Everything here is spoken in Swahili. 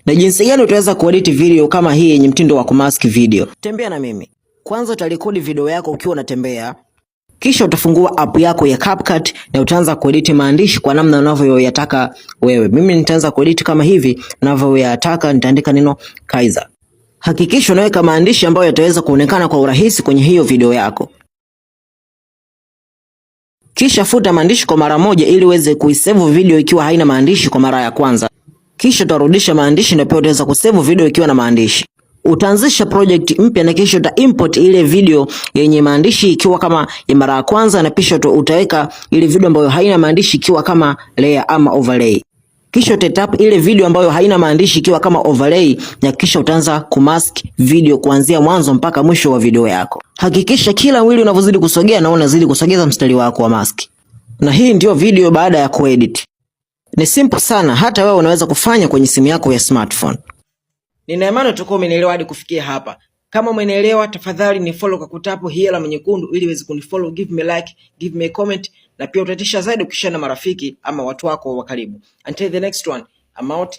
Na jinsi gani utaweza kuedit video kama hii yenye mtindo wa kumask video. Tembea na mimi. Kwanza utarekodi video yako ukiwa unatembea. Kisha utafungua app yako ya CapCut na utaanza kuedit maandishi kwa namna unavyoyataka wewe. Mimi nitaanza kuedit kama hivi ninavyoyataka, nitaandika neno Kaizer. Hakikisha unaweka maandishi ambayo yataweza kuonekana kwa urahisi kwenye hiyo video yako. Kisha futa maandishi kwa mara moja ili uweze kuisave video ikiwa haina maandishi kwa mara ya kwanza. Kisha utarudisha maandishi na pia utaweza kusave video ikiwa na maandishi. Utaanzisha project mpya na kisha uta import ile video yenye maandishi ikiwa kama ya mara ya kwanza, na kisha utaweka ile video ambayo haina maandishi ikiwa kama layer ama overlay. Kisha utatap ile video ambayo haina maandishi ikiwa kama overlay, na kisha utaanza kumask video kuanzia mwanzo mpaka mwisho wa video yako. Hakikisha kila wili unavyozidi kusogea na unazidi kusogeza mstari wako wa mask. Na hii ndio video baada ya kuedit. Ni simple sana, hata wewe unaweza kufanya kwenye simu yako ya smartphone. Nina imani utakuwa umenielewa hadi kufikia hapa. Kama umenielewa, tafadhali ni follow kwa kutapo hii alama nyekundu ili uweze kunifollow, give me like, give me comment, na pia utatisha zaidi ukishare na marafiki ama watu wako wa karibu. Until the next one, I'm out.